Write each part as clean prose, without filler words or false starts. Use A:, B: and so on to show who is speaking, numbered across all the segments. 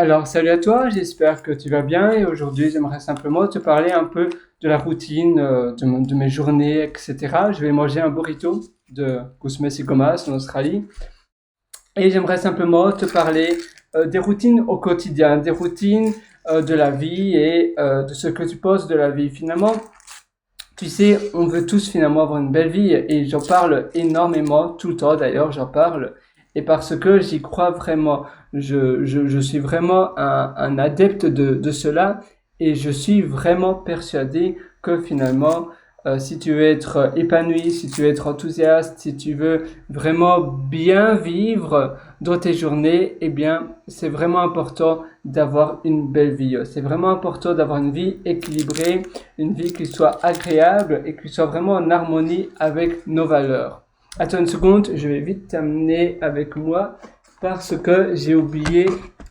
A: Alors, salut à toi, j'espère que tu vas bien et aujourd'hui j'aimerais simplement te parler un peu de la routine de mes journées, etc. Je vais manger un burrito de Gusmes y Gomas en Australie et j'aimerais simplement te parler des routines au quotidien, des routines de la vie et de ce que tu penses de la vie. Finalement, tu sais, on veut tous finalement avoir une belle vie et j'en parle énormément, tout le temps d'ailleurs, j'en parle. Et parce que j'y crois vraiment, je suis vraiment un adepte de cela et je suis vraiment persuadé que finalement, si tu veux être épanoui, si tu veux être enthousiaste, si tu veux vraiment bien vivre dans tes journées, eh bien, c'est vraiment important d'avoir une belle vie. C'est vraiment important d'avoir une vie équilibrée, une vie qui soit agréable et qui soit vraiment en harmonie avec nos valeurs. Attends une seconde, je vais vite t'amener avec moi parce que j'ai oublié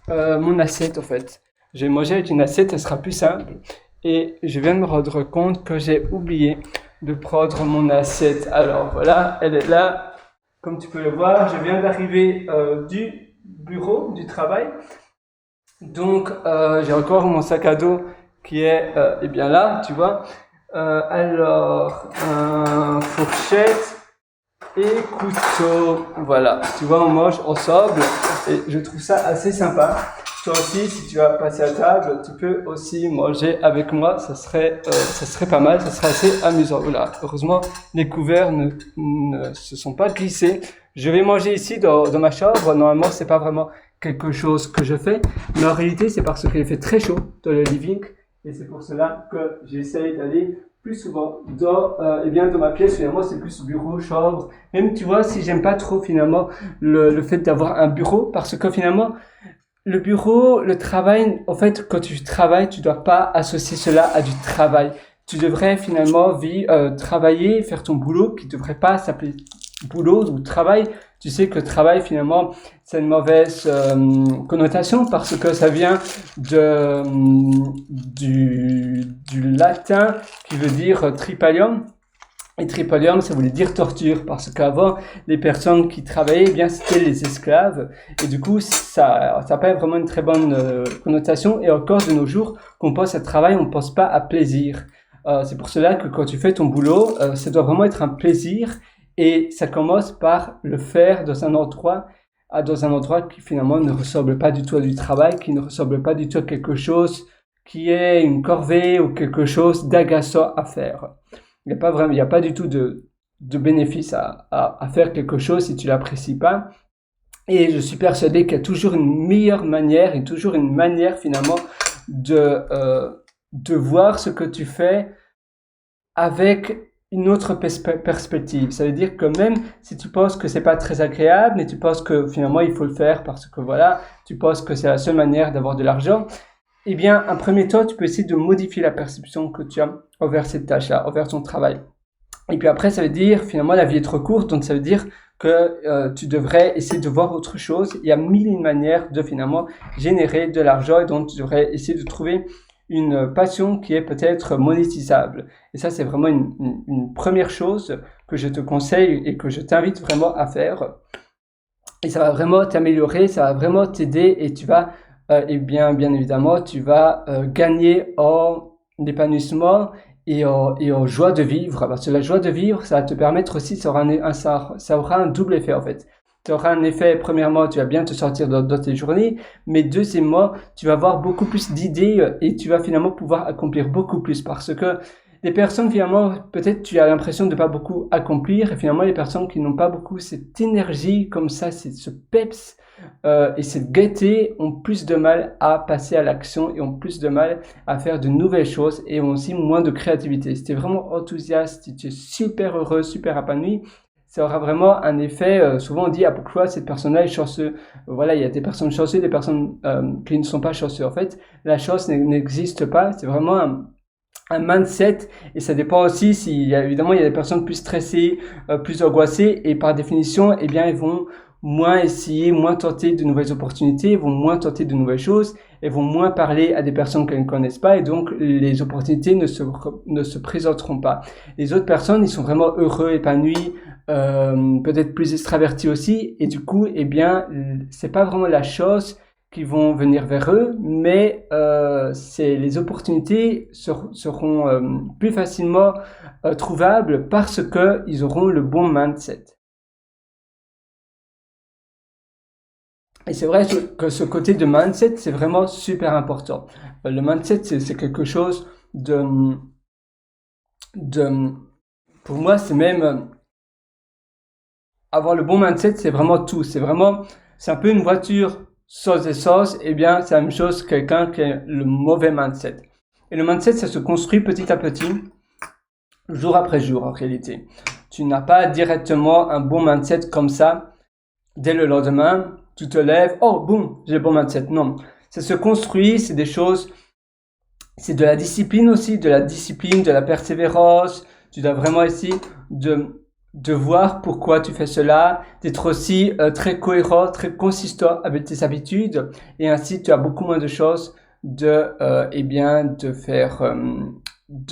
A: mon assiette en fait. Je vais manger avec une assiette, elle sera plus simple. Et je viens de me rendre compte que j'ai oublié de prendre mon assiette. Alors voilà, elle est là. Comme tu peux le voir, je viens d'arriver du bureau, du travail. Donc j'ai encore mon sac à dos qui est eh bien là, tu vois. Alors, fourchette et couteau. Voilà, tu vois, on mange ensemble et je trouve ça assez sympa. Toi aussi, si tu vas passer à table, tu peux aussi manger avec moi. Ça serait pas mal, ça serait assez amusant. Oula, heureusement, les couverts ne se sont pas glissés. Je vais manger ici dans ma chambre. Normalement, c'est pas vraiment quelque chose que je fais, mais en réalité, c'est parce qu'il fait très chaud dans le living et c'est pour cela que j'essaye d'aller plus souvent dans ma pièce. Finalement, c'est plus bureau, chambre. Même, tu vois, si j'aime pas trop finalement le fait d'avoir un bureau, parce que finalement, le bureau, le travail, en fait, quand tu travailles, tu dois pas associer cela à du travail. Tu devrais finalement travailler, faire ton boulot qui devrait pas s'appeler boulot ou travail. Tu sais que travail, finalement, c'est une mauvaise connotation parce que ça vient du latin qui veut dire tripalium. Et tripalium, ça voulait dire torture, parce qu'avant, les personnes qui travaillaient, eh bien, c'était les esclaves. Et du coup, ça n'a pas vraiment une très bonne connotation. Et encore de nos jours, qu'on pense à travail, on ne pense pas à plaisir. C'est pour cela que quand tu fais ton boulot, ça doit vraiment être un plaisir. Et ça commence par le faire dans un endroit qui finalement ne ressemble pas du tout à du travail, qui ne ressemble pas du tout à quelque chose qui est une corvée ou quelque chose d'agaçant à faire. Il n'y a pas du tout de bénéfice à faire quelque chose si tu l'apprécies pas. Et je suis persuadé qu'il y a toujours une meilleure manière et toujours une manière finalement de voir ce que tu fais avec une autre perspective. Ça veut dire que même si tu penses que c'est pas très agréable, mais tu penses que finalement il faut le faire parce que voilà, tu penses que c'est la seule manière d'avoir de l'argent, eh bien, un premier temps, tu peux essayer de modifier la perception que tu as envers cette tâche-là, envers ton travail. Et puis après, ça veut dire, finalement, la vie est trop courte, donc ça veut dire que tu devrais essayer de voir autre chose. Il y a mille et une manières de finalement générer de l'argent et donc tu devrais essayer de trouver une passion qui est peut-être monétisable. Et ça, c'est vraiment une première chose que je te conseille et que je t'invite vraiment à faire. Et ça va vraiment t'améliorer, ça va vraiment t'aider et tu vas bien évidemment, tu vas gagner en épanouissement et en joie de vivre. Parce que la joie de vivre, ça va te permettre aussi, ça aura un double effet en fait. Tu auras un effet, premièrement, tu vas bien te sortir dans tes journées, mais deuxièmement, tu vas avoir beaucoup plus d'idées et tu vas finalement pouvoir accomplir beaucoup plus parce que les personnes, finalement, peut-être tu as l'impression de pas beaucoup accomplir et finalement les personnes qui n'ont pas beaucoup cette énergie comme ça, ce peps et cette gaieté ont plus de mal à passer à l'action et ont plus de mal à faire de nouvelles choses et ont aussi moins de créativité. Si tu es vraiment enthousiaste, si tu es super heureux, super épanoui, ça aura vraiment un effet, souvent on dit ah pourquoi cette personne-là est chanceuse. Voilà, il y a des personnes chanceuses, des personnes qui ne sont pas chanceuses. En fait, la chance n'existe pas, c'est vraiment un mindset et ça dépend aussi si évidemment il y a des personnes plus stressées, plus angoissées et par définition eh bien ils vont moins essayer, moins tenter de nouvelles opportunités, vont moins tenter de nouvelles choses et vont moins parler à des personnes qu'elles ne connaissent pas et donc les opportunités ne se présenteront pas. Les autres personnes, ils sont vraiment heureux, épanouis, peut-être plus extravertis aussi et du coup, eh bien, c'est pas vraiment la chose qui vont venir vers eux, mais les opportunités seront plus facilement trouvables parce qu'ils auront le bon mindset. Et c'est vrai que ce côté de mindset, c'est vraiment super important. Le mindset, c'est quelque chose pour moi, c'est même avoir le bon mindset, c'est vraiment tout. C'est un peu une voiture sans essence, et bien c'est la même chose que quelqu'un qui a le mauvais mindset. Et le mindset, ça se construit petit à petit, jour après jour en réalité. Tu n'as pas directement un bon mindset comme ça, dès le lendemain, tu te lèves, oh boum, j'ai le bon mindset. Non, ça se construit, c'est des choses, c'est de la discipline aussi, de la persévérance. Tu dois vraiment essayer de voir pourquoi tu fais cela, d'être aussi très cohérent, très consistant avec tes habitudes, et ainsi tu as beaucoup moins de chances de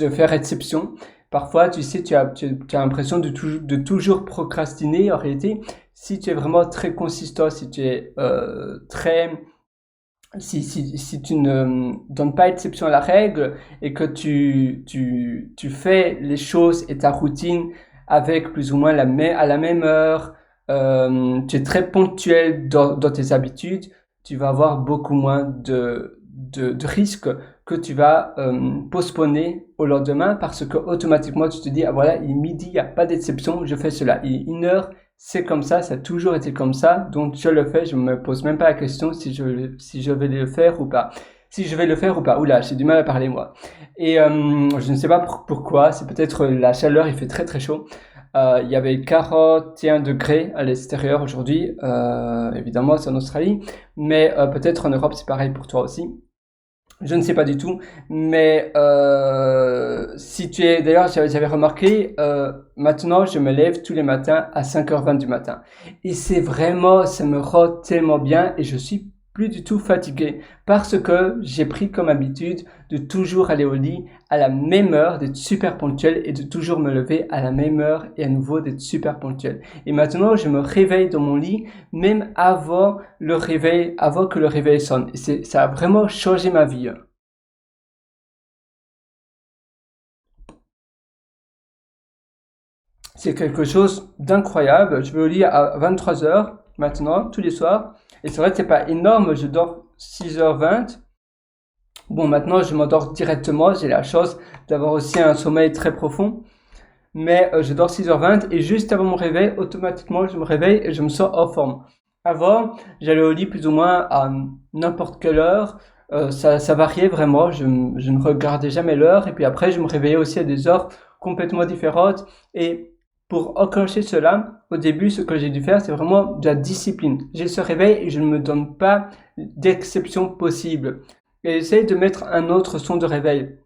A: faire exception. Parfois, tu sais, tu as l'impression de toujours procrastiner. En réalité, si tu es vraiment très consistant, si tu es si tu ne donnes pas exception à la règle et que tu fais les choses et ta routine avec plus ou moins à la même heure, tu es très ponctuel dans tes habitudes, tu vas avoir beaucoup moins de risques que tu vas postponer au lendemain parce que automatiquement tu te dis, ah voilà, il est midi, il n'y a pas d'exception, je fais cela. Il est 1 heure, c'est comme ça a toujours été comme ça, donc je le fais, je me pose même pas la question si je vais le faire ou pas. Si je vais le faire ou pas. Oula, j'ai du mal à parler moi. Et je ne sais pas pourquoi, c'est peut-être la chaleur, il fait très très chaud. Il y avait 41 degrés à l'extérieur aujourd'hui, évidemment c'est en Australie, mais peut-être en Europe c'est pareil pour toi aussi. Je ne sais pas du tout, mais d'ailleurs, j'avais remarqué, maintenant, je me lève tous les matins à 5h20 du matin. Et ça me rend tellement bien et je suis plus du tout fatigué parce que j'ai pris comme habitude de toujours aller au lit à la même heure, d'être super ponctuel et de toujours me lever à la même heure et à nouveau d'être super ponctuel. Et maintenant, je me réveille dans mon lit même avant que le réveil sonne. Et ça a vraiment changé ma vie. C'est quelque chose d'incroyable. Je vais au lit à 23h maintenant, tous les soirs. Et c'est vrai que c'est pas énorme, je dors 6h20. Bon, maintenant, je m'endors directement. J'ai la chance d'avoir aussi un sommeil très profond. Mais je dors 6h20 et juste avant mon réveil, automatiquement, je me réveille et je me sens en forme. Avant, j'allais au lit plus ou moins à n'importe quelle heure. Ça variait vraiment. Je ne regardais jamais l'heure. Et puis après, je me réveillais aussi à des heures complètement différentes. Et pour enclencher cela, au début, ce que j'ai dû faire, c'est vraiment de la discipline. J'ai ce réveil et je ne me donne pas d'exception possible. Et j'essaye de mettre un autre son de réveil.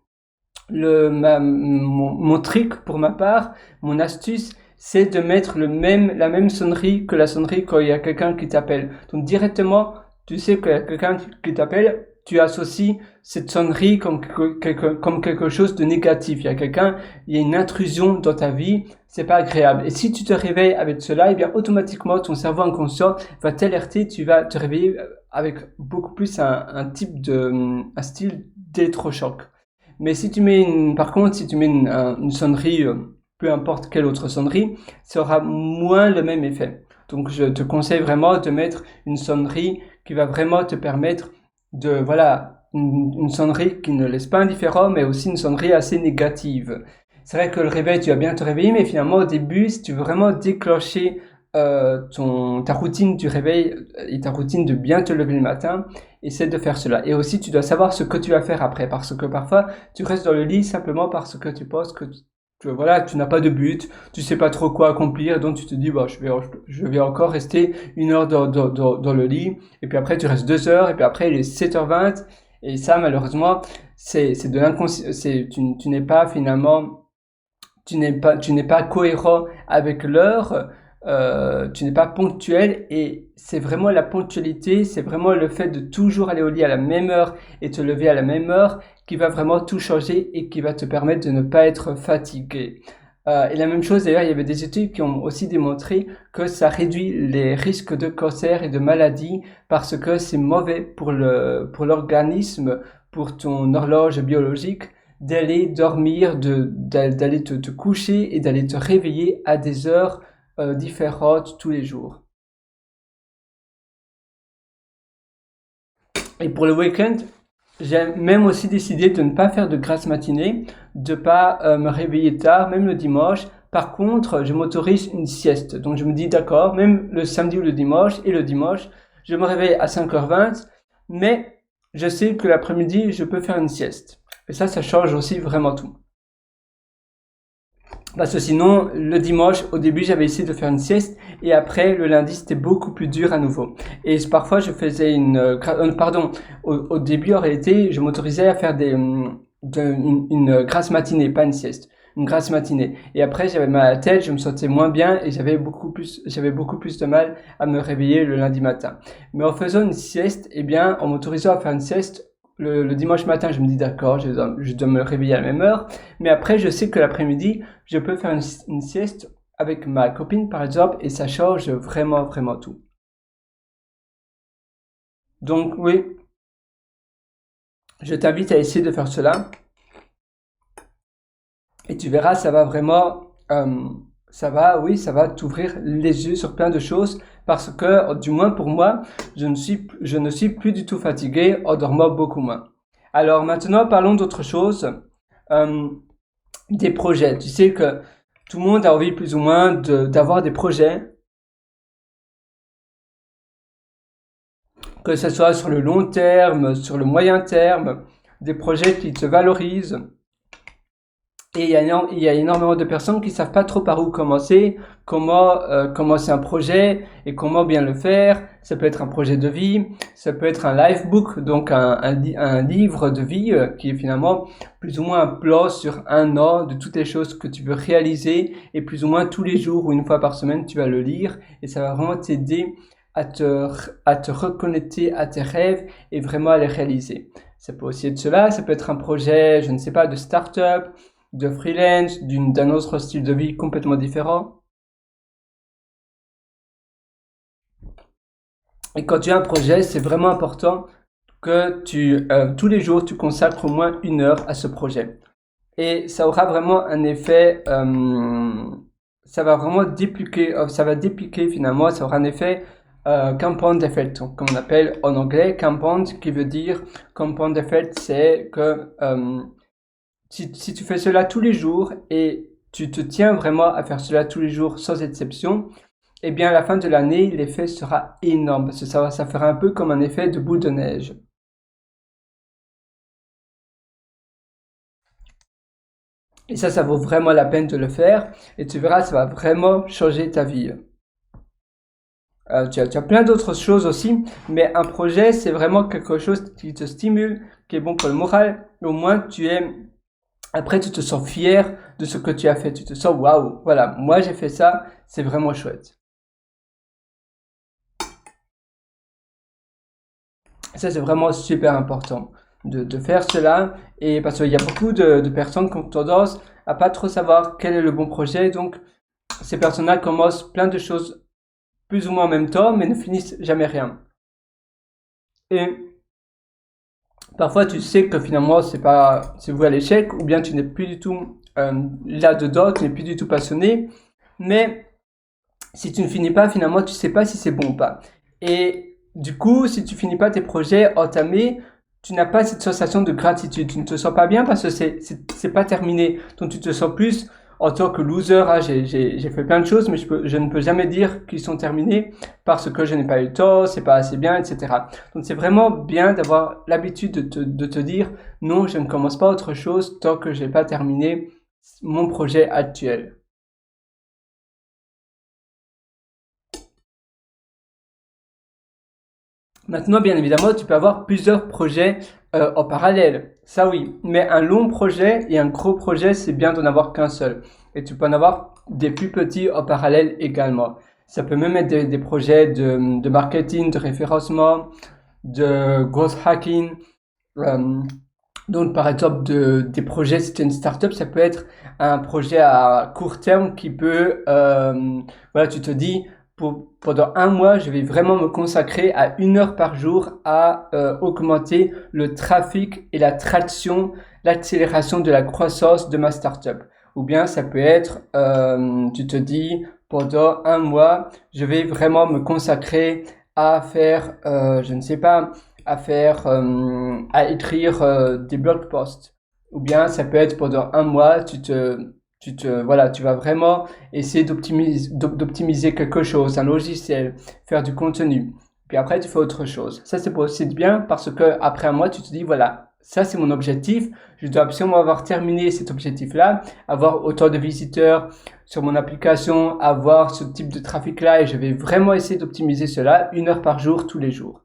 A: Mon truc pour ma part, mon astuce, c'est de mettre la même sonnerie que la sonnerie quand il y a quelqu'un qui t'appelle. Donc directement, tu sais qu'il y a quelqu'un qui t'appelle, tu associes cette sonnerie comme quelque chose de négatif. Il y a une intrusion dans ta vie, c'est pas agréable. Et si tu te réveilles avec cela, eh bien automatiquement ton cerveau inconscient va t'alerter, tu vas te réveiller avec beaucoup plus un style d'électrochoc. Mais si tu mets une sonnerie, peu importe quelle autre sonnerie, ça aura moins le même effet. Donc je te conseille vraiment de mettre une sonnerie qui va vraiment te permettre une sonnerie qui ne laisse pas indifférent, mais aussi une sonnerie assez négative. C'est vrai que le réveil, tu vas bien te réveiller, mais finalement au début, si tu veux vraiment déclencher ta routine du réveil et ta routine de bien te lever le matin, essaie de faire cela. Et aussi, tu dois savoir ce que tu vas faire après, parce que parfois, tu restes dans le lit simplement parce que tu penses que tu n'as pas de but, tu sais pas trop quoi accomplir, donc tu te dis, bah, je vais encore rester 1 heure dans le lit, et puis après, tu restes 2 heures, et puis après, il est 7h20, et ça, malheureusement, c'est de l'inconscience, tu n'es pas finalement, tu n'es pas cohérent avec l'heure, tu n'es pas ponctuel et c'est vraiment la ponctualité, c'est vraiment le fait de toujours aller au lit à la même heure et te lever à la même heure qui va vraiment tout changer et qui va te permettre de ne pas être fatigué. Et la même chose, d'ailleurs, il y avait des études qui ont aussi démontré que ça réduit les risques de cancer et de maladies parce que c'est mauvais pour l'organisme, pour ton horloge biologique, d'aller dormir, d'aller te coucher et d'aller te réveiller à des heures différentes tous les jours. Et pour le week-end, j'ai même aussi décidé de ne pas faire de grasse matinée, de pas me réveiller tard, même le dimanche. Par contre, je m'autorise une sieste. Donc je me dis d'accord, même le samedi ou le dimanche, et le dimanche, je me réveille à 5h20, mais je sais que l'après-midi, je peux faire une sieste. Et ça change aussi vraiment tout. Parce que sinon, le dimanche, au début, j'avais essayé de faire une sieste et après, le lundi, c'était beaucoup plus dur à nouveau. Et parfois, je faisais pardon, au début, en réalité, je m'autorisais à faire une grasse matinée, pas une sieste. Une grasse matinée. Et après, j'avais mal à la tête, je me sentais moins bien et j'avais beaucoup plus de mal à me réveiller le lundi matin. Mais en faisant une sieste, eh bien, en m'autorisant à faire une sieste, le dimanche matin, je me dis d'accord, je dois me réveiller à la même heure. Mais après, je sais que l'après-midi, je peux faire une sieste avec ma copine, par exemple, et ça change vraiment, vraiment tout. Donc, oui, je t'invite à essayer de faire cela. Et tu verras, ça va vraiment, ça va t'ouvrir les yeux sur plein de choses parce que, du moins pour moi, je ne suis plus du tout fatigué en dormant beaucoup moins. Alors maintenant, parlons d'autre chose, euh, des projets. Tu sais que tout le monde a envie plus ou moins d'avoir des projets, que ce soit sur le long terme, sur le moyen terme, des projets qui te valorisent. Et il y a énormément de personnes qui savent pas trop par où commencer, comment commencer un projet et comment bien le faire. Ça peut être un projet de vie, ça peut être un life book, donc un livre de vie qui est finalement plus ou moins un plan sur un an de toutes les choses que tu veux réaliser et plus ou moins tous les jours ou une fois par semaine tu vas le lire et ça va vraiment t'aider à te reconnecter à tes rêves et vraiment à les réaliser. Ça peut aussi être cela, ça peut être un projet, je ne sais pas, de start-up, de freelance, d'un autre style de vie complètement différent. Et quand tu as un projet, c'est vraiment important que tous les jours, tu consacres au moins 1 heure à ce projet. Et ça aura vraiment un effet, ça va vraiment ça va dépliquer finalement, ça aura un effet compound effect, comme on appelle en anglais, compound, qui veut dire, compound effect, c'est que si tu fais cela tous les jours et tu te tiens vraiment à faire cela tous les jours sans exception, eh bien à la fin de l'année, l'effet sera énorme parce que ça fera un peu comme un effet de boule de neige. Et ça vaut vraiment la peine de le faire et tu verras, ça va vraiment changer ta vie. Tu as plein d'autres choses aussi, mais un projet, c'est vraiment quelque chose qui te stimule, qui est bon pour le moral. Au moins, après, tu te sens fier de ce que tu as fait. Tu te sens, waouh, voilà, moi j'ai fait ça, c'est vraiment chouette. Ça, c'est vraiment super important de faire cela. Et parce qu'il y a beaucoup de personnes qui ont tendance à pas trop savoir quel est le bon projet. Donc, ces personnes-là commencent plein de choses plus ou moins en même temps, mais ne finissent jamais rien. Et parfois, tu sais que finalement, c'est voué à l'échec, ou bien tu n'es plus du tout là-dedans, tu n'es plus du tout passionné. Mais si tu ne finis pas, finalement, tu sais pas si c'est bon ou pas. Et du coup, si tu finis pas tes projets entamés, tu n'as pas cette sensation de gratitude. Tu ne te sens pas bien parce que c'est pas terminé. Donc tu te sens plus en tant que loser. Ah, j'ai fait plein de choses, mais je ne peux jamais dire qu'ils sont terminés parce que je n'ai pas eu le temps, c'est pas assez bien, etc. Donc c'est vraiment bien d'avoir l'habitude de te dire non, je ne commence pas autre chose tant que j'ai pas terminé mon projet actuel. Maintenant, bien évidemment, tu peux avoir plusieurs projets en parallèle. Ça oui. Mais un long projet et un gros projet, c'est bien d'en avoir qu'un seul. Et tu peux en avoir des plus petits en parallèle également. Ça peut même être des projets de marketing, de référencement, de growth hacking, euh, Donc, par exemple, des projets, si tu es une startup, ça peut être un projet à court terme qui peut, voilà, tu te dis, pendant un mois, je vais vraiment me consacrer à 1 heure par jour à augmenter le trafic et la traction, l'accélération de la croissance de ma startup. Ou bien ça peut être, tu te dis, pendant un mois, je vais vraiment me consacrer à faire, je ne sais pas, à écrire des blog posts. Ou bien ça peut être pendant un mois, voilà, tu vas vraiment essayer d'optimiser quelque chose, un logiciel, faire du contenu. Puis après, tu fais autre chose. Ça, c'est aussi bien parce que après un mois, tu te dis, voilà, ça, c'est mon objectif. Je dois absolument avoir terminé cet objectif-là, avoir autant de visiteurs sur mon application, avoir ce type de trafic-là et je vais vraiment essayer d'optimiser cela 1 heure par jour, tous les jours.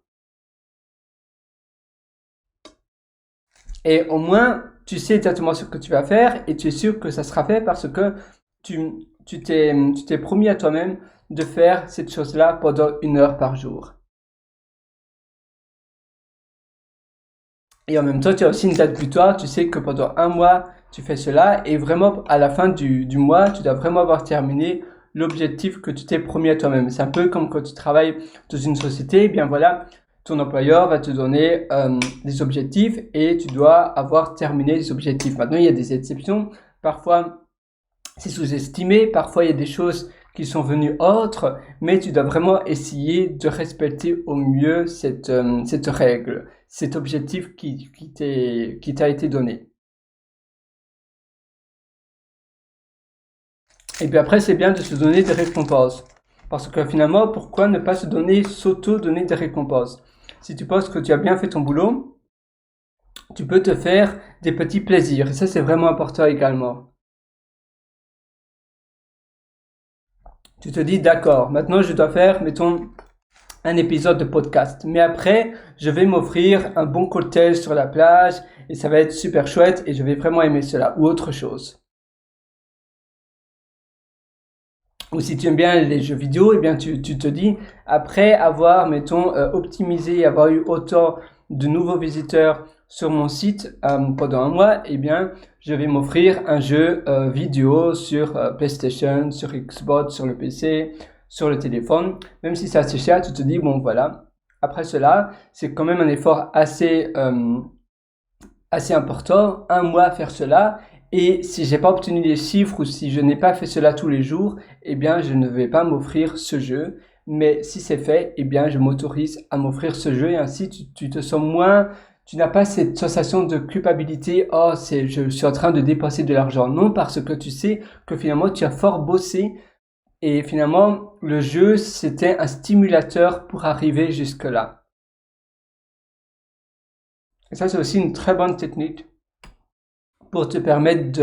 A: Et au moins, tu sais exactement ce que tu vas faire et tu es sûr que ça sera fait parce que tu t'es promis à toi-même de faire cette chose-là pendant 1 heure par jour. Et en même temps, tu as aussi une date butoir. Tu sais que pendant un mois, tu fais cela et vraiment, à la fin du mois, tu dois vraiment avoir terminé l'objectif que tu t'es promis à toi-même. C'est un peu comme quand tu travailles dans une société. Eh bien voilà, ton employeur va te donner des objectifs et tu dois avoir terminé les objectifs. Maintenant, il y a des exceptions. Parfois, c'est sous-estimé. Parfois, il y a des choses qui sont venues autres, mais tu dois vraiment essayer de respecter au mieux cette règle, cet objectif qui t'a été donné. Et puis après, c'est bien de se donner des récompenses. Parce que finalement, pourquoi ne pas s'auto-donner des récompenses? Si tu penses que tu as bien fait ton boulot, tu peux te faire des petits plaisirs. Et ça, c'est vraiment important également. Tu te dis, d'accord, maintenant je dois faire, mettons, un épisode de podcast. Mais après, je vais m'offrir un bon cocktail sur la plage et ça va être super chouette et je vais vraiment aimer cela. Ou autre chose. Ou si tu aimes bien les jeux vidéo, eh bien tu te dis, après avoir, mettons, optimisé, avoir eu autant de nouveaux visiteurs sur mon site pendant un mois, eh bien je vais m'offrir un jeu vidéo sur PlayStation, sur Xbox, sur le PC, sur le téléphone. Même si c'est assez cher, tu te dis, bon voilà, après cela, c'est quand même un effort assez important, un mois à faire cela. Et si j'ai pas obtenu les chiffres ou si je n'ai pas fait cela tous les jours, eh bien, je ne vais pas m'offrir ce jeu. Mais si c'est fait, eh bien, je m'autorise à m'offrir ce jeu et ainsi tu te sens moins, tu n'as pas cette sensation de culpabilité. Oh, je suis en train de dépenser de l'argent. Non, parce que tu sais que finalement, tu as fort bossé et finalement, le jeu, c'était un stimulateur pour arriver jusque-là. Et ça, c'est aussi une très bonne technique pour te permettre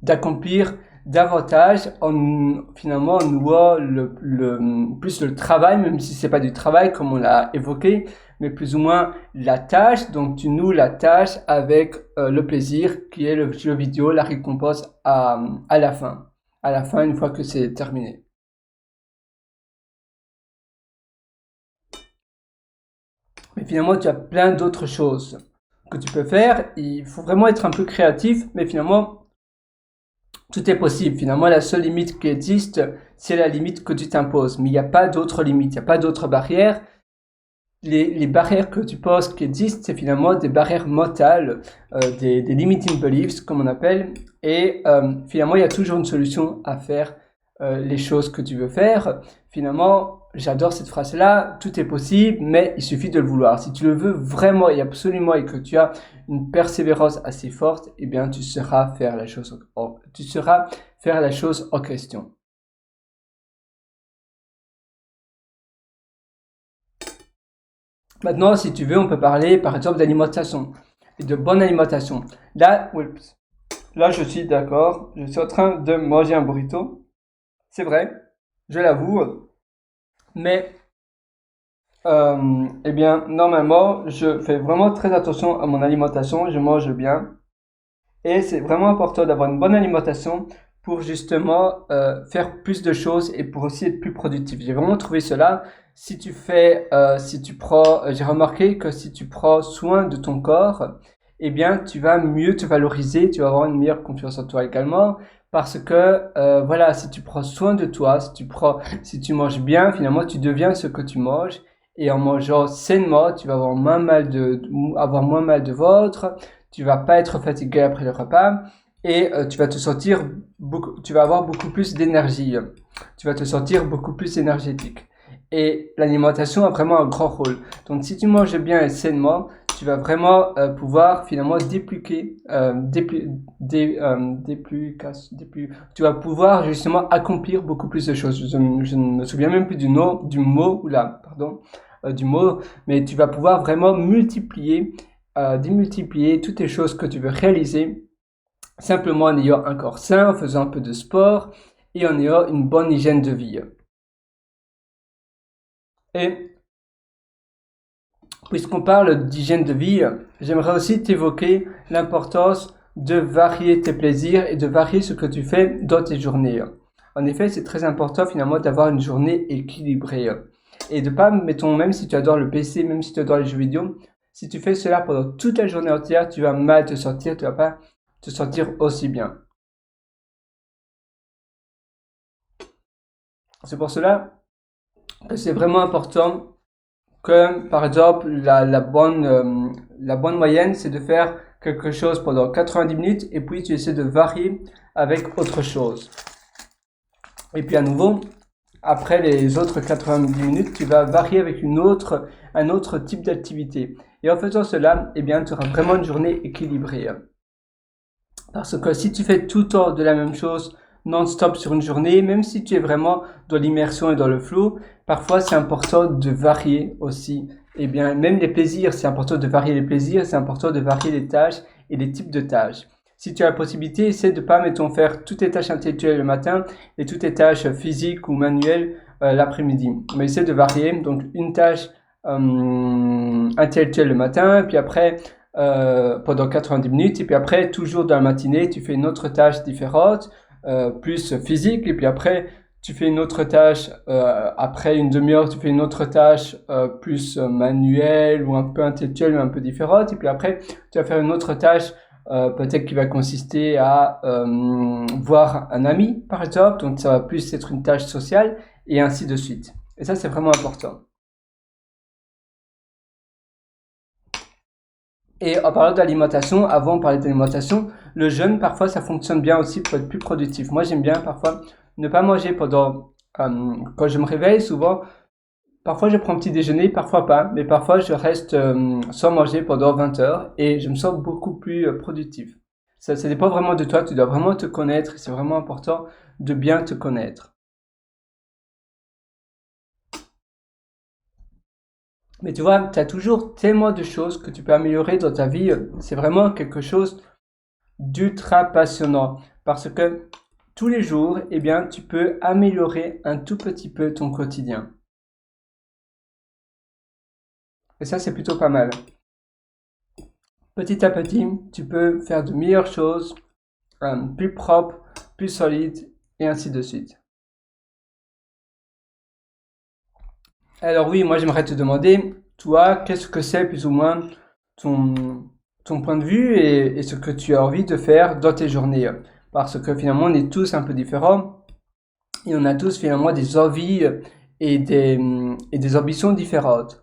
A: d'accomplir davantage finalement en nouant plus le travail, même si c'est pas du travail comme on l'a évoqué, mais plus ou moins la tâche. Donc tu noues la tâche avec le plaisir qui est le jeu vidéo, la récompense à la fin. À la fin, une fois que c'est terminé. Mais finalement, tu as plein d'autres choses que tu peux faire. Il faut vraiment être un peu créatif, mais finalement, tout est possible. Finalement, la seule limite qui existe, c'est la limite que tu t'imposes. Mais il n'y a pas d'autres limites, il n'y a pas d'autres barrières. Les barrières que tu poses qui existent, c'est finalement des barrières mentales, des limiting beliefs, comme on appelle. Et finalement, il y a toujours une solution à faire les choses que tu veux faire. Finalement, j'adore cette phrase-là, tout est possible, mais il suffit de le vouloir. Si tu le veux vraiment et absolument et que tu as une persévérance assez forte, eh bien, tu sauras faire la chose en question. Maintenant, si tu veux, on peut parler par exemple d'alimentation et de bonne alimentation. Là, je suis d'accord, je suis en train de manger un burrito. C'est vrai, je l'avoue, mais eh bien, normalement, je fais vraiment très attention à mon alimentation, je mange bien. Et c'est vraiment important d'avoir une bonne alimentation pour justement faire plus de choses et pour aussi être plus productif. J'ai vraiment trouvé cela. J'ai remarqué que si tu prends soin de ton corps, eh bien, tu vas mieux te valoriser, tu vas avoir une meilleure confiance en toi également, parce que, voilà, si tu prends soin de toi, si tu manges bien, finalement, tu deviens ce que tu manges, et en mangeant sainement, tu vas avoir moins mal de ventre, tu vas pas être fatigué après le repas, et tu vas te sentir tu vas avoir beaucoup plus d'énergie. Tu vas te sentir beaucoup plus énergétique. Et l'alimentation a vraiment un grand rôle. Donc, si tu manges bien et sainement, tu vas vraiment pouvoir finalement tu vas pouvoir justement accomplir beaucoup plus de choses. Je ne me souviens même plus du mot, mais tu vas pouvoir vraiment démultiplier toutes les choses que tu veux réaliser simplement en ayant un corps sain, en faisant un peu de sport et en ayant une bonne hygiène de vie. Et puisqu'on parle d'hygiène de vie, j'aimerais aussi t'évoquer l'importance de varier tes plaisirs et de varier ce que tu fais dans tes journées. En effet, c'est très important finalement d'avoir une journée équilibrée et de pas, mettons, même si tu adores le PC, même si tu adores les jeux vidéo, si tu fais cela pendant toute la journée entière, tu vas mal te sentir, tu vas pas te sentir aussi bien. C'est pour cela que c'est vraiment important que, par exemple, la bonne moyenne, c'est de faire quelque chose pendant 90 minutes et puis tu essaies de varier avec autre chose. Et puis à nouveau, après les autres 90 minutes, tu vas varier avec un autre type d'activité. Et en faisant cela, eh bien, tu auras vraiment une journée équilibrée. Parce que si tu fais tout le temps de la même chose non-stop sur une journée, même si tu es vraiment dans l'immersion et dans le flow, parfois c'est important de varier aussi. Eh bien, même les plaisirs, c'est important de varier les plaisirs, c'est important de varier les tâches et les types de tâches. Si tu as la possibilité, essaie de pas, mettons, faire toutes tes tâches intellectuelles le matin et toutes tes tâches physiques ou manuelles l'après-midi. Mais essaie de varier, donc une tâche intellectuelle le matin, puis après pendant 90 minutes, et puis après, toujours dans la matinée, tu fais une autre tâche différente, plus physique, et puis après, tu fais une autre tâche, après une demi-heure, tu fais une autre tâche plus manuelle ou un peu intellectuelle ou un peu différente, et puis après, tu vas faire une autre tâche peut-être qui va consister à voir un ami, par exemple, donc ça va plus être une tâche sociale, et ainsi de suite. Et ça, c'est vraiment important. Et en parlant d'alimentation, avant on parlait d'alimentation, le jeûne parfois ça fonctionne bien aussi pour être plus productif. Moi j'aime bien parfois ne pas manger quand je me réveille souvent, parfois je prends un petit déjeuner, parfois pas, mais parfois je reste sans manger pendant 20 heures et je me sens beaucoup plus productif. Ça dépend vraiment de toi, tu dois vraiment te connaître et c'est vraiment important de bien te connaître. Mais tu vois, tu as toujours tellement de choses que tu peux améliorer dans ta vie, c'est vraiment quelque chose d'ultra passionnant parce que tous les jours, eh bien, tu peux améliorer un tout petit peu ton quotidien. Et ça, c'est plutôt pas mal. Petit à petit, tu peux faire de meilleures choses, plus propres, plus solides, et ainsi de suite. Alors oui, moi j'aimerais te demander, toi, qu'est-ce que c'est plus ou moins ton, ton point de vue et ce que tu as envie de faire dans tes journées? Parce que finalement, on est tous un peu différents et on a tous finalement des envies et des ambitions différentes.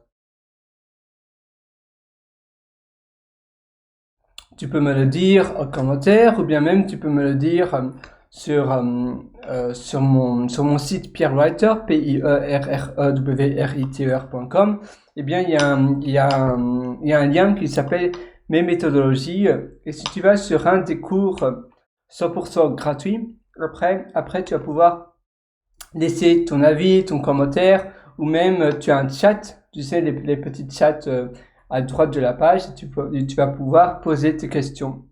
A: Tu peux me le dire en commentaire ou bien même tu peux me le dire sur mon site pierrewriter, pierrewriter.com. Eh bien, il y a un lien qui s'appelle Mes méthodologies. Et si tu vas sur un des cours 100% gratuits, après, tu vas pouvoir laisser ton avis, ton commentaire, ou même tu as un chat, tu sais, les petits chats à droite de la page, et tu vas pouvoir poser tes questions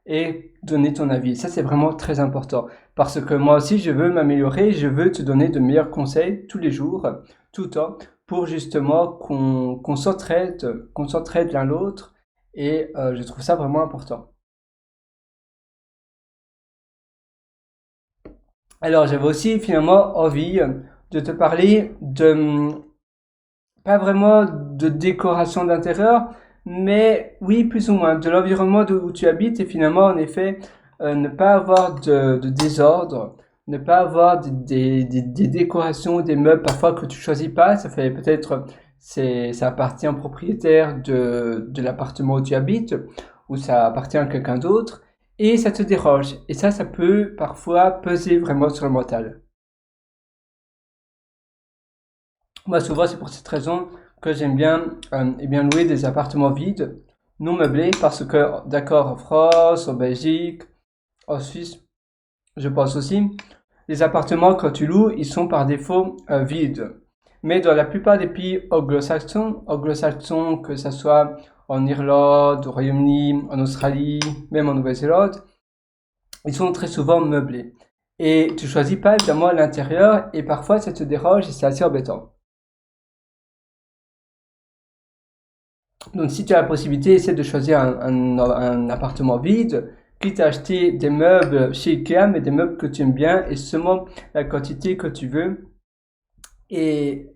A: et donner ton avis. Ça, c'est vraiment très important parce que moi aussi, je veux m'améliorer, je veux te donner de meilleurs conseils tous les jours, tout le temps, pour justement qu'on s'entraide l'un l'autre et je trouve ça vraiment important. Alors, j'avais aussi finalement envie de te parler de pas vraiment de décoration d'intérieur, mais oui, plus ou moins, de l'environnement où tu habites et finalement, en effet, ne pas avoir de désordre, ne pas avoir des décorations, des meubles parfois que tu choisis pas, ça fait peut-être, ça appartient au propriétaire de l'appartement où tu habites, ou ça appartient à quelqu'un d'autre, et ça te dérange. Et ça peut parfois peser vraiment sur le mental. Moi, souvent, c'est pour cette raison que j'aime bien, eh bien louer des appartements vides, non meublés, parce que, d'accord, en France, en Belgique, en Suisse, je pense aussi, les appartements, quand tu loues, ils sont par défaut vides. Mais dans la plupart des pays anglo-saxons, que ce soit en Irlande, au Royaume-Uni, en Australie, même en Nouvelle-Zélande, ils sont très souvent meublés. Et tu choisis pas évidemment l'intérieur, et parfois ça te dérange et c'est assez embêtant. Donc, si tu as la possibilité, essaie de choisir un appartement vide, quitte à acheter des meubles chez Ikea, mais des meubles que tu aimes bien et seulement la quantité que tu veux. Et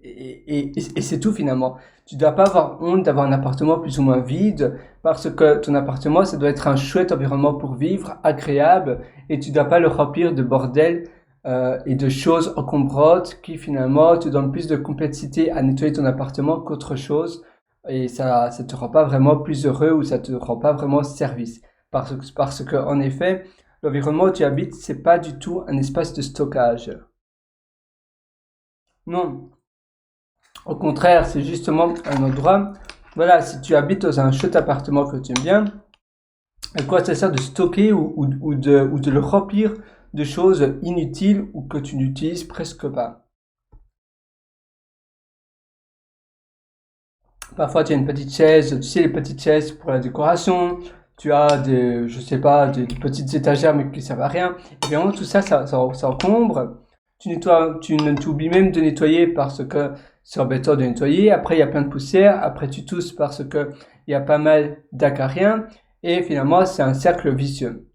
A: c'est tout finalement. Tu ne dois pas avoir honte d'avoir un appartement plus ou moins vide parce que ton appartement, ça doit être un chouette environnement pour vivre, agréable, et tu ne dois pas le remplir de bordel et de choses encombrantes qui finalement te donnent plus de complexité à nettoyer ton appartement qu'autre chose. Et ça te rend pas vraiment plus heureux ou ça te rend pas vraiment service. Parce que, en effet, l'environnement où tu habites, c'est pas du tout un espace de stockage. Non, au contraire, c'est justement un endroit. Voilà, si tu habites dans un chouette appartement que tu aimes bien, à quoi ça sert de stocker ou de le remplir de choses inutiles ou que tu n'utilises presque pas. Parfois, tu as une petite chaise, tu sais, les petites chaises pour la décoration. Tu as je sais pas, des petites étagères mais qui servent à rien. Et vraiment, tout ça, ça encombre. Tu ne t'oublies même de nettoyer parce que c'est embêtant de nettoyer. Après, il y a plein de poussière. Après, tu tousses parce que il y a pas mal d'acariens. Et finalement, c'est un cercle vicieux.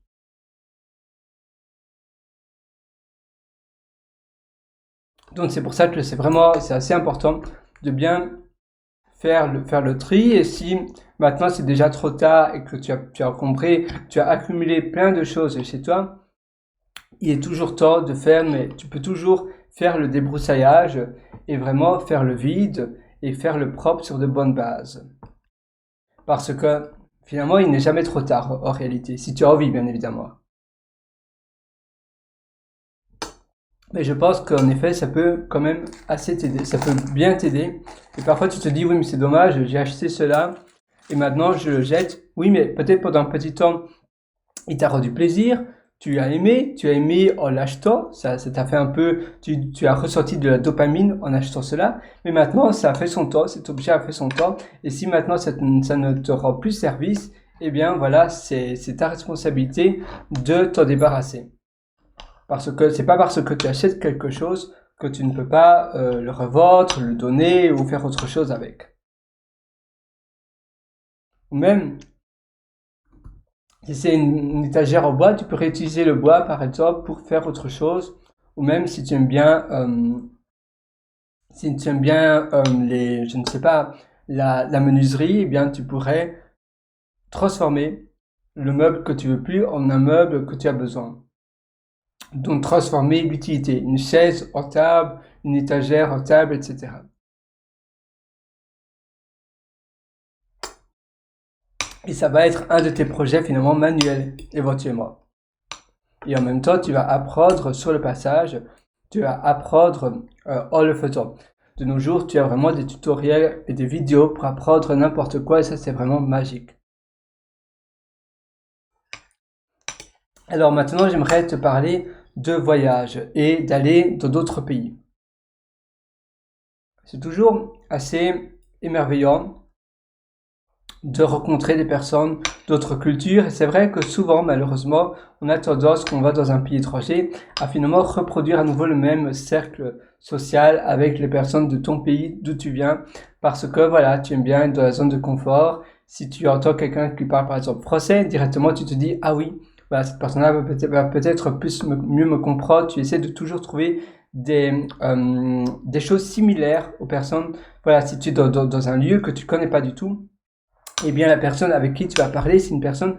A: Donc, c'est pour ça que c'est assez important de bien faire le tri. Et si maintenant c'est déjà trop tard et que tu as encombré, tu as accumulé plein de choses chez toi, il est toujours temps de faire, mais tu peux toujours faire le débroussaillage et vraiment faire le vide et faire le propre sur de bonnes bases. Parce que finalement, il n'est jamais trop tard en réalité, si tu as envie, bien évidemment. Mais je pense qu'en effet, ça peut quand même assez t'aider, ça peut bien t'aider. Et parfois, tu te dis, oui, mais c'est dommage, j'ai acheté cela et maintenant je le jette. Oui, mais peut-être pendant un petit temps, il t'a rendu plaisir, tu as aimé en l'achetant, ça t'a fait un peu, tu as ressenti de la dopamine en achetant cela, mais maintenant ça a fait son temps, cet objet a fait son temps, et si maintenant ça ne te rend plus service, eh bien voilà, c'est ta responsabilité de t'en débarrasser. Parce que c'est pas parce que tu achètes quelque chose que tu ne peux pas le revendre, le donner ou faire autre chose avec. Ou même, si c'est une étagère en bois, tu peux réutiliser le bois par exemple pour faire autre chose. Ou même si tu aimes bien je ne sais pas, la menuiserie, eh bien tu pourrais transformer le meuble que tu veux plus en un meuble que tu as besoin. Donc transformer l'utilité, une chaise en table, une étagère en table, etc. Et ça va être un de tes projets finalement manuels, éventuellement. Et en même temps, tu vas apprendre sur le passage, tu vas apprendre en le faisant. De nos jours, tu as vraiment des tutoriels et des vidéos pour apprendre n'importe quoi et ça, c'est vraiment magique. Alors maintenant, j'aimerais te parler de voyage et d'aller dans d'autres pays. C'est toujours assez émerveillant de rencontrer des personnes d'autres cultures. Et c'est vrai que souvent, malheureusement, on a tendance, quand on va dans un pays étranger, à finalement reproduire à nouveau le même cercle social avec les personnes de ton pays d'où tu viens. Parce que voilà, tu aimes bien être dans la zone de confort. Si tu entends quelqu'un qui parle par exemple français, directement tu te dis, ah oui, voilà, cette personne-là va peut-être mieux me comprendre. Tu essaies de toujours trouver des choses similaires aux personnes. Voilà, si tu es dans un lieu que tu connais pas du tout, eh bien la personne avec qui tu vas parler, c'est une personne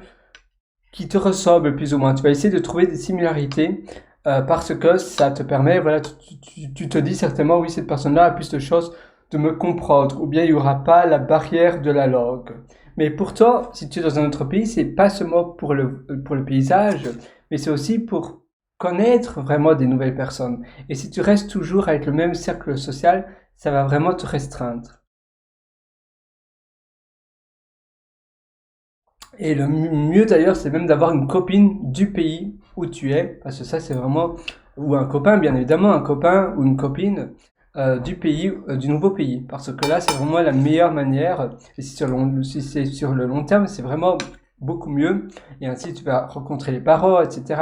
A: qui te ressemble plus ou moins. Tu vas essayer de trouver des similarités parce que ça te permet, voilà, tu te dis certainement, oui, cette personne-là a plus de choses de me comprendre, ou bien il n'y aura pas la barrière de la langue. Mais pour toi, si tu es dans un autre pays, c'est pas seulement pour le paysage, mais c'est aussi pour connaître vraiment des nouvelles personnes. Et si tu restes toujours avec le même cercle social, ça va vraiment te restreindre. Et le mieux d'ailleurs, c'est même d'avoir une copine du pays où tu es, parce que ça c'est vraiment, ou un copain bien évidemment, un copain ou une copine du pays, du nouveau pays, parce que là c'est vraiment la meilleure manière, et si c'est sur le long terme, c'est vraiment beaucoup mieux, et ainsi tu vas rencontrer les parents, etc.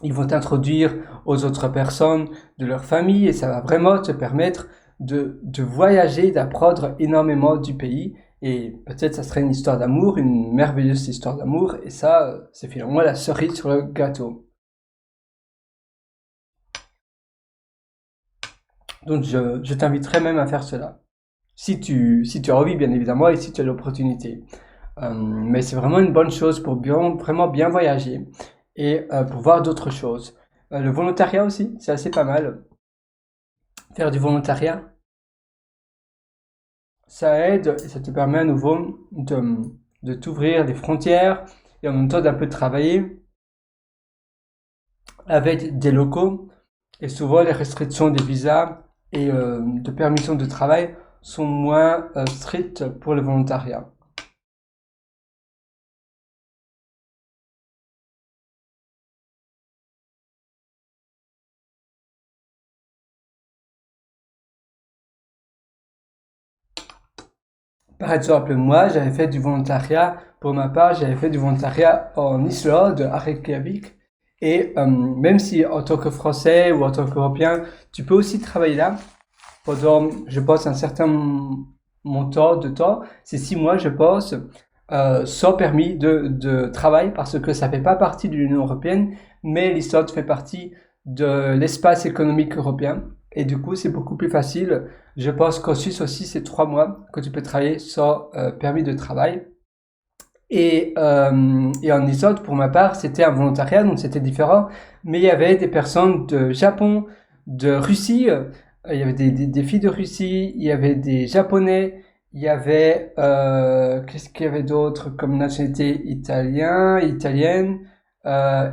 A: Ils vont t'introduire aux autres personnes de leur famille, et ça va vraiment te permettre de voyager, d'apprendre énormément du pays. Et peut-être ça serait une histoire d'amour, une merveilleuse histoire d'amour, et ça, c'est finalement la cerise sur le gâteau. Donc je t'inviterais même à faire cela. Si tu as envie, bien évidemment, et si tu as l'opportunité. Mais c'est vraiment une bonne chose pour vraiment bien voyager et pour voir d'autres choses. Le volontariat aussi, c'est assez pas mal. Faire du volontariat, ça aide et ça te permet à nouveau de t'ouvrir les frontières et en même temps d'un peu travailler avec des locaux. Et souvent, les restrictions des visas et de permission de travail sont moins strictes pour le volontariat. Par exemple, moi, j'avais fait du volontariat, pour ma part, j'avais fait du volontariat en Islande, à Reykjavik. Et même si en tant que Français ou en tant qu'Européen, tu peux aussi travailler là pendant, je pense, un certain montant de temps, c'est 6 mois, je pense, sans permis de travail parce que ça fait pas partie de l'Union européenne, mais l'Islande fait partie de l'espace économique européen. Et du coup, c'est beaucoup plus facile. Je pense qu'en Suisse aussi, c'est 3 mois que tu peux travailler sans permis de travail. Et en Islande, pour ma part, c'était un volontariat, donc c'était différent. Mais il y avait des personnes de Japon, de Russie, il y avait des filles de Russie, il y avait des Japonais, il y avait, qu'est-ce qu'il y avait d'autre comme nationalité italienne,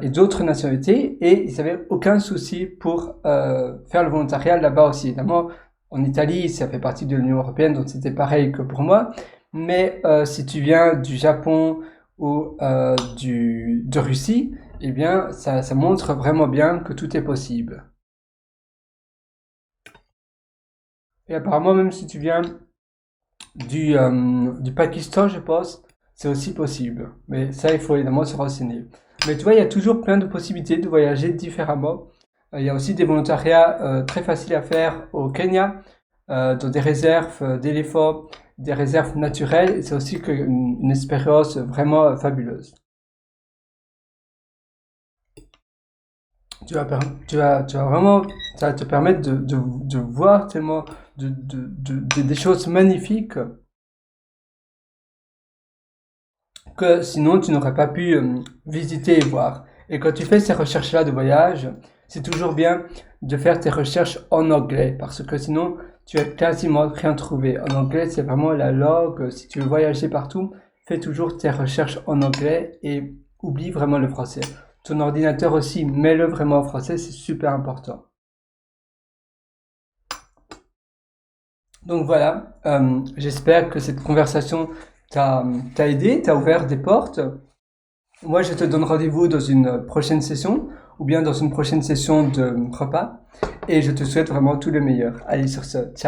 A: et d'autres nationalités. Et ils n'avaient aucun souci pour faire le volontariat là-bas aussi. Évidemment, en Italie, ça fait partie de l'Union européenne, donc c'était pareil que pour moi. Mais si tu viens du Japon ou de Russie, eh bien, ça montre vraiment bien que tout est possible. Et apparemment, même si tu viens du Pakistan, je pense, c'est aussi possible. Mais ça, il faut évidemment se renseigner. Mais tu vois, il y a toujours plein de possibilités de voyager différemment. Il y a aussi des volontariats très faciles à faire au Kenya, dans des réserves d'éléphants, des réserves naturelles. Et c'est aussi une expérience vraiment fabuleuse. Tu vas vraiment, ça va te permettre de voir tellement des choses magnifiques que sinon tu n'aurais pas pu visiter et voir. Et quand tu fais ces recherches-là de voyage, c'est toujours bien de faire tes recherches en anglais parce que sinon tu vas quasiment rien trouver. En anglais, c'est vraiment la langue. Si tu veux voyager partout, fais toujours tes recherches en anglais et oublie vraiment le français. Ton ordinateur aussi, mets-le vraiment en français, c'est super important. Donc voilà, j'espère que cette conversation t'a aidé, t'a ouvert des portes. Moi, je te donne rendez-vous dans une prochaine session ou bien dans une prochaine session de repas et je te souhaite vraiment tout le meilleur. Allez sur ce, ciao.